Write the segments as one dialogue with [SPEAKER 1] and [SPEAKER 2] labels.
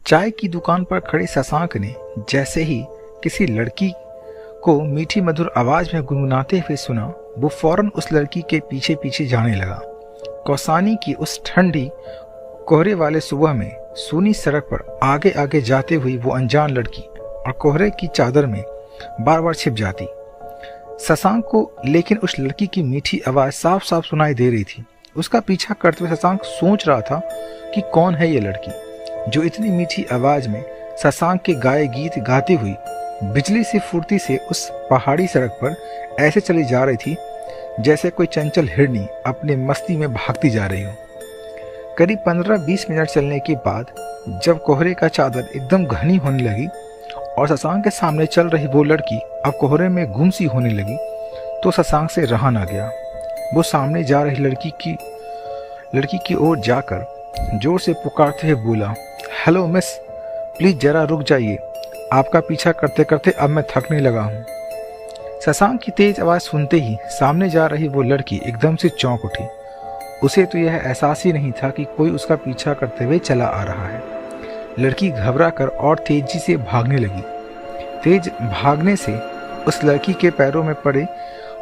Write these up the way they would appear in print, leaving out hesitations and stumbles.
[SPEAKER 1] चाय की दुकान पर खड़े शशांक ने जैसे ही किसी लड़की को मीठी मधुर आवाज में गुनगुनाते हुए सुना, वो फौरन उस लड़की के पीछे पीछे जाने लगा। कौसानी की उस ठंडी कोहरे वाले सुबह में सूनी सड़क पर आगे आगे जाते हुई वो अनजान लड़की और कोहरे की चादर में बार बार छिप जाती। शशांक को लेकिन उस लड़की की मीठी आवाज साफ साफ सुनाई दे रही थी। उसका पीछा करते हुए शशांक सोच रहा था कि कौन है ये लड़की जो इतनी मीठी आवाज में शशांक के गाए गीत गाती हुई बिजली सी फुर्ती से उस पहाड़ी सड़क पर ऐसे चली जा रही थी जैसे कोई चंचल हिरनी अपने मस्ती में भागती जा रही हो। करीब 15-20 मिनट चलने के बाद जब कोहरे का चादर एकदम घनी होने लगी और शशांक के सामने चल रही वो लड़की अब कोहरे में गुम सी होने लगी, तो शशांक से रहा ना गया। वो सामने जा रही लड़की की ओर जाकर जोर से पुकारते हुए बोला, हेलो मिस, प्लीज जरा रुक जाइए, आपका पीछा करते करते अब मैं थकने लगा हूँ। शशांक की तेज आवाज सुनते ही सामने जा रही वो लड़की एकदम से चौंक उठी। उसे तो यह एहसास ही नहीं था कि कोई उसका पीछा करते हुए चला आ रहा है। लड़की घबरा कर और तेजी से भागने लगी। तेज भागने से उस लड़की के पैरों में पड़े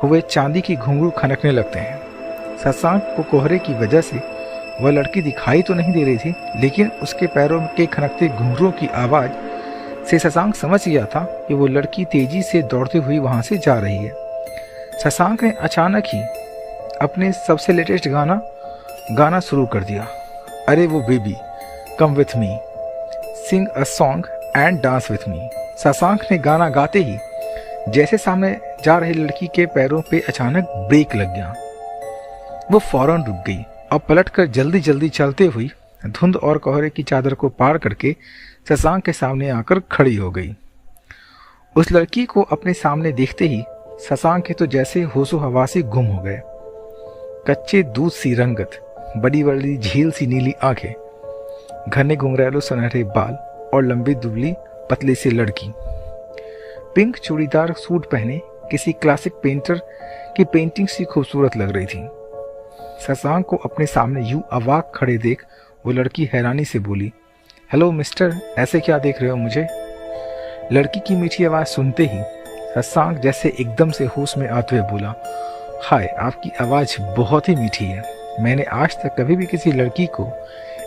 [SPEAKER 1] हुए चांदी की घुंघरू खनकने लगते हैं। शशांक को कोहरे की वजह से वह लड़की दिखाई तो नहीं दे रही थी, लेकिन उसके पैरों के खनकते घुंघरूओं की आवाज से शशांक समझ गया था कि वो लड़की तेजी से दौड़ती हुई वहां से जा रही है। शशांक ने अचानक ही अपने सबसे लेटेस्ट गाना शुरू कर दिया, अरे वो baby come with me, sing a song and dance with me. Shashank ने गाना गाते ही जैसे सामने जा रही लड़की के पैरों पे अचानक ब्रेक लग गया। वो फौरन रुक गई और पलटकर जल्दी जल्दी चलते हुई धुंध और कोहरे की चादर को पार करके शशांक के सामने आकर खड़ी हो गई। उस लड़की को अपने सामने देखते ही शशांक के तो जैसे होशो हवासी गुम हो गए। कच्चे दूध सी रंगत, बड़ी बड़ी झील सी नीली आंखें, घने घुंघरैलो सुनहरे बाल और लंबी दुबली पतली सी लड़की पिंक चूड़ीदार सूट पहने किसी क्लासिक पेंटर की पेंटिंग सी खूबसूरत लग रही थी। शशांक को अपने सामने यूं अवाक खड़े देख वो लड़की हैरानी से बोली, हेलो मिस्टर, ऐसे क्या देख रहे हो मुझे? लड़की की मीठी आवाज सुनते ही शशांक जैसे एकदम से होश में आते हुए बोला, हाय, आपकी आवाज बहुत ही मीठी है। मैंने आज तक कभी भी किसी लड़की को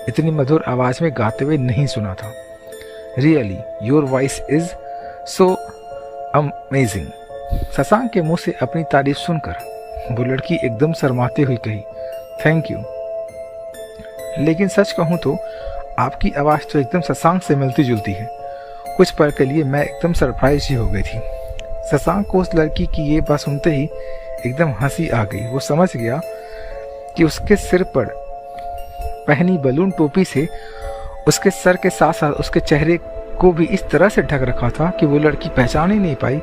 [SPEAKER 1] इतनी मधुर आवाज में गाते हुए नहीं सुना था। Really your voice is so amazing. Shashank के मुंह से अपनी तारीफ सुनकर वो लड़की एकदम शर्माते हुई कही, थैंक यू, लेकिन सच कहूँ तो आपकी आवाज़ तो एकदम शशांक से मिलती जुलती है। कुछ पल के लिए मैं एकदम सरप्राइज ही हो गई थी। शशांक को उस लड़की की ये बात सुनते ही एकदम हंसी आ गई। वो समझ गया कि उसके सिर पर पहनी बलून टोपी से उसके सर के साथ साथ उसके चेहरे को भी इस तरह से ढक रखा था कि वो लड़की पहचान ही नहीं पाई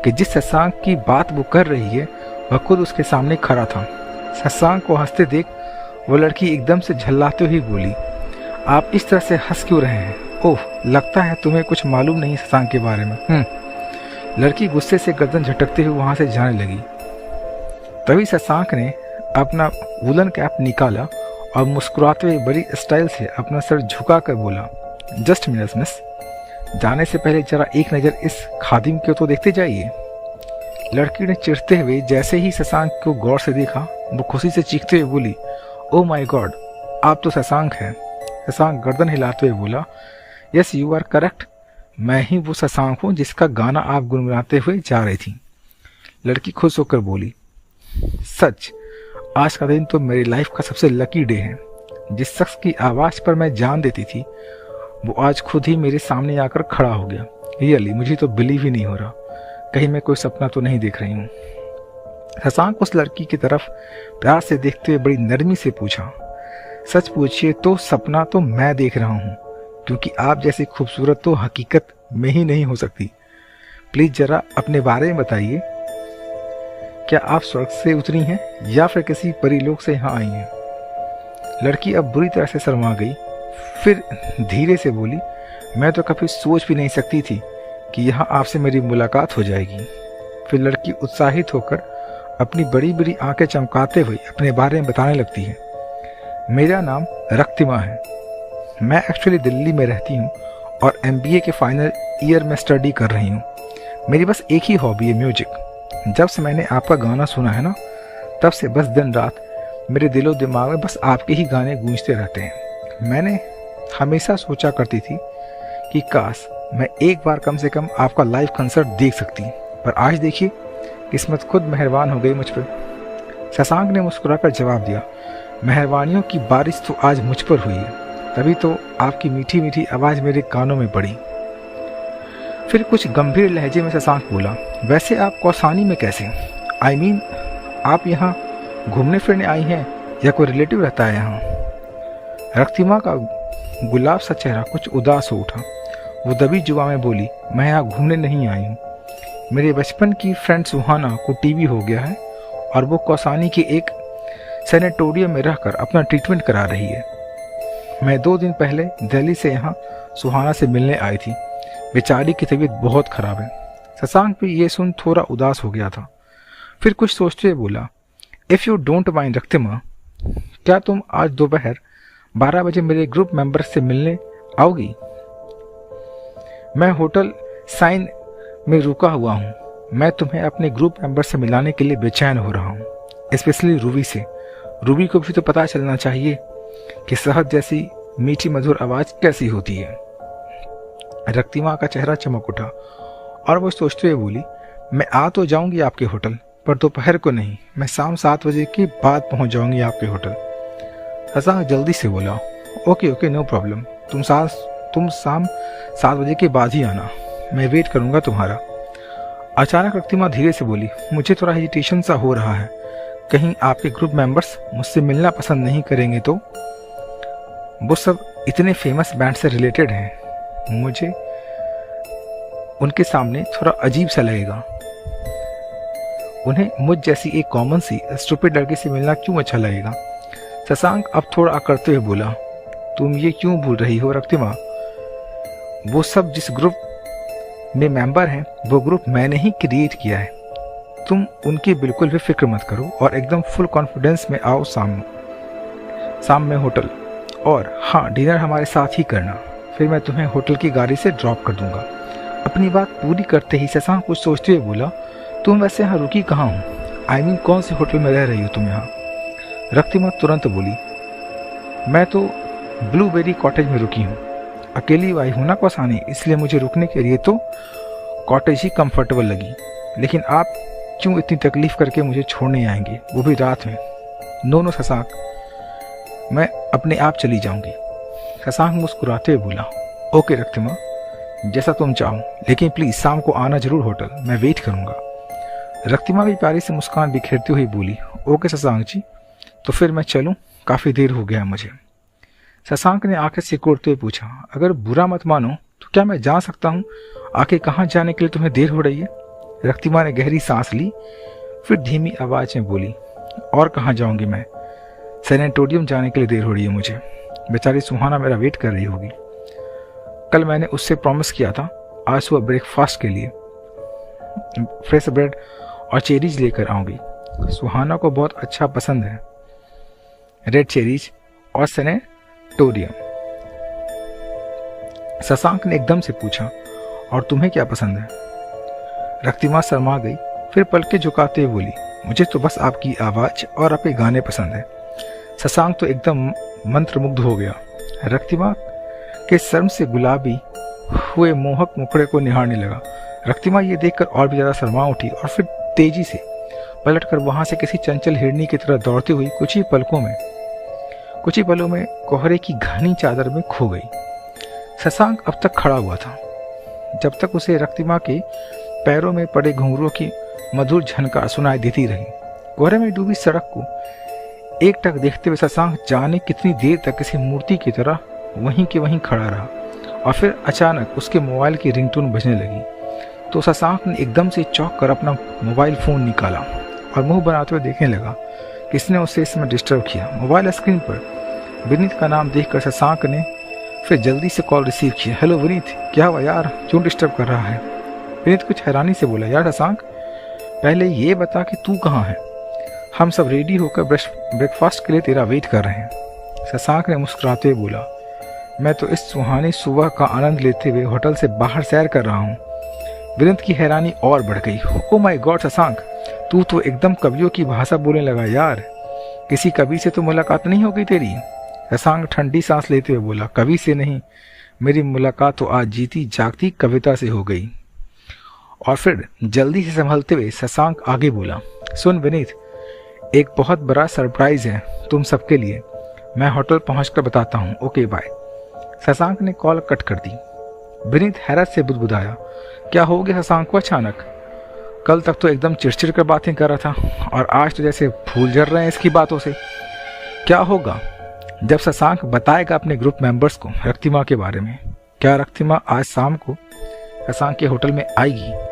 [SPEAKER 1] कि जिस शशांक की बात वो कर रही है वह खुद उसके सामने खड़ा था। शशांक को हंसते देख वो लड़की एकदम से झल्लाते हुए बोली, आप इस तरह से हंस क्यों रहे हैं? ओह, लगता है तुम्हें कुछ मालूम नहीं शशांक के बारे में। लड़की गुस्से से गर्दन झटकते हुए वहां से जाने लगी। तभी शशांक ने अपना वुलन कैप निकाला और मुस्कुराते हुए बड़ी स्टाइल से अपना सर झुका कर बोला, जस्ट मिनट मिस, जाने से पहले जरा एक नज़र इस खादिम को तो देखते जाइए। लड़की ने चिढ़ते हुए जैसे ही शशांक को गौर से देखा, वो खुशी से चीखते हुए बोली, ओ माय गॉड, आप तो शशांक हैं। शशांक गर्दन हिलाते हुए बोला, यस यू आर करेक्ट, मैं ही वो शशांक हूँ जिसका गाना आप गुनगुनाते हुए जा रही थी। लड़की खुश होकर बोली, सच, आज का दिन तो मेरी लाइफ का सबसे लकी डे है। जिस शख्स की आवाज़ पर मैं जान देती थी वो आज खुद ही मेरे सामने आकर खड़ा हो गया। रियली मुझे तो बिलीव ही नहीं हो रहा, कहीं मैं कोई सपना तो नहीं देख रही हूँ। शशांक उस लड़की की तरफ प्यार से देखते हुए बड़ी नरमी से पूछा, सच पूछिए तो सपना तो मैं देख रहा हूँ, क्योंकि आप जैसी खूबसूरत तो हकीकत में ही नहीं हो सकती। प्लीज जरा अपने बारे में बताइए, क्या आप स्वर्ग से उतरी हैं या फिर किसी परीलोक से यहाँ आई हैं? लड़की अब बुरी तरह से शर्मा गई, फिर धीरे से बोली, मैं तो कभी सोच भी नहीं सकती थी कि यहाँ आपसे मेरी मुलाकात हो जाएगी। फिर लड़की उत्साहित होकर अपनी बड़ी बड़ी आंखें चमकाते हुए अपने बारे में बताने लगती है, मेरा नाम रक्तिमा है, मैं एक्चुअली दिल्ली में रहती हूँ और MBA के फाइनल ईयर में स्टडी कर रही हूँ। मेरी बस एक ही हॉबी है, म्यूजिक। जब से मैंने आपका गाना सुना है ना, तब से बस दिन रात मेरे दिलो दिमाग में बस आपके ही गाने गूंजते रहते हैं। मैंने हमेशा सोचा करती थी कि काश मैं एक बार कम से कम आपका लाइव कंसर्ट देख सकती, पर आज देखिए किस्मत खुद मेहरबान हो गई मुझ पर। शशांक ने मुस्कुराकर जवाब दिया, मेहरबानियों की बारिश तो आज मुझ पर हुई है, तभी तो आपकी मीठी मीठी आवाज़ मेरे कानों में पड़ी। फिर कुछ गंभीर लहजे में शशांक बोला, वैसे आप कौसानी में कैसे? I mean, आप यहाँ घूमने फिरने आई हैं या कोई रिलेटिव रहता है यहाँ? रक्तिमा का गुलाब सा चेहरा कुछ उदास हो उठा। वो दबी जुबान में बोली, मैं यहाँ घूमने नहीं आई हूँ। मेरे बचपन की फ्रेंड सुहाना को टीबी हो गया है और वो कौसानी के एक सैनिटोरियम में रहकर अपना ट्रीटमेंट करा रही है। मैं 2 दिन पहले दिल्ली से यहाँ सुहाना से मिलने आई थी। बेचारी की तबीयत बहुत खराब है। शशांक भी ये सुन थोड़ा उदास हो गया था। फिर कुछ सोचते हुए बोला, इफ़ यू डोंट माइंड रक्तिमा, क्या तुम आज दोपहर 12 बजे मेरे ग्रुप मेंबर से मिलने आओगी? मैं होटल साइन में रुका हुआ हूँ। मैं तुम्हें अपने ग्रुप मेंबर से मिलाने के लिए बेचैन हो रहा हूँ, स्पेशली रूबी से। रूबी को भी तो पता चलना चाहिए कि शहद जैसी मीठी मधुर आवाज़ कैसी होती है। रक्तिमा का चेहरा चमक उठा और वो सोचते हुए बोली, मैं आ तो जाऊंगी आपके होटल, पर दोपहर को नहीं, मैं शाम 7 बजे के बाद पहुंच जाऊंगी आपके होटल। शशांक जल्दी से बोला, ओके नो प्रॉब्लम, तुम शाम 7 बजे के बाद ही आना, मैं वेट करूंगा तुम्हारा। अचानक रक्तिमा धीरे से बोली, मुझे थोड़ा हेजिटेशन सा हो रहा है, कहीं आपके ग्रुप मेंबर्स मुझसे मिलना पसंद नहीं करेंगे तो? वो सब इतने फेमस बैंड से रिलेटेड हैं, मुझे उनके सामने थोड़ा अजीब सा लगेगा। उन्हें मुझ जैसी एक कॉमन सी स्टूपिड लड़की से मिलना क्यों अच्छा लगेगा? शशांक अब थोड़ा अकड़ते हुए बोला, तुम ये क्यों भूल रही हो रक्तिमा? वो सब जिस ग्रुप में मेंबर हैं, वो ग्रुप मैंने ही क्रिएट किया है। तुम उनकी बिल्कुल भी फिक्र मत करो और एकदम फुल कॉन्फिडेंस में आओ शाम में होटल, और हाँ, डिनर हमारे साथ ही करना। फिर मैं तुम्हें होटल की गाड़ी से ड्रॉप कर दूंगा। अपनी बात पूरी करते ही शशांक कुछ सोचते हुए बोला, तुम वैसे यहाँ रुकी कहाँ हो? I mean, कौन से होटल में रह रही हो तुम यहाँ? रक्तिमा तुरंत बोली, मैं तो ब्लूबेरी कॉटेज में रुकी हूँ। अकेली आई हूँ ना कौसानी, इसलिए मुझे रुकने के लिए तो कॉटेज ही कंफर्टेबल लगी। लेकिन आप क्यों इतनी तकलीफ करके मुझे छोड़ने आएंगे, वो भी रात में? नो शशांक, मैं अपने आप चली जाऊंगी। शशांक मुस्कुराते हुए बोला, ओके रक्तिमा, जैसा तुम चाहो, लेकिन प्लीज शाम को आना जरूर होटल, मैं वेट करूंगा। रक्तिमा भी प्यारी से मुस्कान बिखेरती हुई बोली, ओके शशांक जी, तो फिर मैं चलूं, काफ़ी देर हो गया मुझे। शशांक ने आंखें सिकोड़ते हुए पूछा, अगर बुरा मत मानो तो क्या मैं जान सकता हूँ आखिर कहाँ जाने के लिए तुम्हें देर हो रही है? रक्तिमा ने गहरी सांस ली, फिर धीमी आवाज में बोली, और कहाँ जाऊंगी मैं? सैनिटोरियम जाने के लिए देर हो रही है मुझे। बेचारी सुहाना मेरा वेट कर रही होगी। कल मैंने उससे प्रॉमिस किया था आज सुबह ब्रेकफास्ट के लिए फ्रेश ब्रेड और चेरीज लेकर आऊंगी। सुहाना को बहुत अच्छा पसंद है रेड चेरीज और सैनिटोरियम। शशांक ने एकदम से पूछा, और तुम्हें क्या पसंद है? रक्तिमा शर्मा गई, फिर पलके झुकाते हुए बोली, मुझे तो बस आपकी आवाज़ और आपके गाने पसंद है। शशांक तो एकदम मंत्रमुग्ध हो गया। रक्तिमा के शर्म से गुलाबी हुए मोहक मुखड़े को निहारने लगा। रक्तिमा ये देखकर और भी ज़्यादा शर्मा उठी और फिर तेजी से पलटकर वहाँ से किसी चंचल हिरनी की तरह दौड़ती हुई कुछ ही पलों में कोहरे की घनी चादर में खो गई। शशांक अब तक खड़ा हुआ था, जब तक उसे रक्तिमा के पैरों में पड़े घुंघरूओं की मधुर झनकार सुनाई देती रही। कोहरे में डूबी सड़क को एकटक देखते हुए शशांक जाने कितनी देर तक किसी मूर्ति की तरह वहीं के वहीं खड़ा रहा, और फिर अचानक उसके मोबाइल की रिंगटोन बजने लगी। तो शशांक ने एकदम से चौंक कर अपना मोबाइल फ़ोन निकाला और मुंह बनाते हुए देखने लगा किसने उसे इसमें डिस्टर्ब किया। मोबाइल स्क्रीन पर विनीत का नाम देखकर शशांक ने फिर जल्दी से कॉल रिसीव किया। हेलो विनीत, क्या हुआ यार, क्यों डिस्टर्ब कर रहा है? विनीत कुछ हैरानी से बोला, यार शशांक, पहले ये बता कि तू कहाँ है? हम सब रेडी होकर ब्रेकफास्ट के लिए तेरा वेट कर रहे हैं। शशांक ने मुस्कुराते हुए बोला, मैं तो इस सुहानी सुबह का आनंद लेते हुए होटल से बाहर सैर कर रहा हूँ। विनीत की हैरानी और बढ़ गई। ओ माय गॉड शशांक, तू तो एकदम कवियों की भाषा बोलने लगा यार। किसी कवि से तो मुलाकात नहीं हो गई तेरी? शशांक ठंडी सांस लेते हुए बोला, कवि से नहीं, मेरी मुलाकात तो आज जीती जागती कविता से हो गई। और फिर जल्दी से संभलते हुए शशांक आगे बोला, सुन विनीत, एक बहुत बड़ा सरप्राइज है तुम सबके लिए। मैं होटल पहुंचकर बताता हूँ, ओके बाय। शशांक ने कॉल कट कर दी। विनीत हैरत से बुदबुदाया, क्या हो गया शशांक को अचानक? कल तक तो एकदम चिड़चिड़ कर बातें कर रहा था और आज तो जैसे फूल झड़ रहे हैं इसकी बातों से। क्या होगा? जब शशांक बताएगा अपने ग्रुप मेंबर्स को रक्तिमा के बारे में। क्या रक्तिमा आज शाम को शशांक के होटल में आएगी?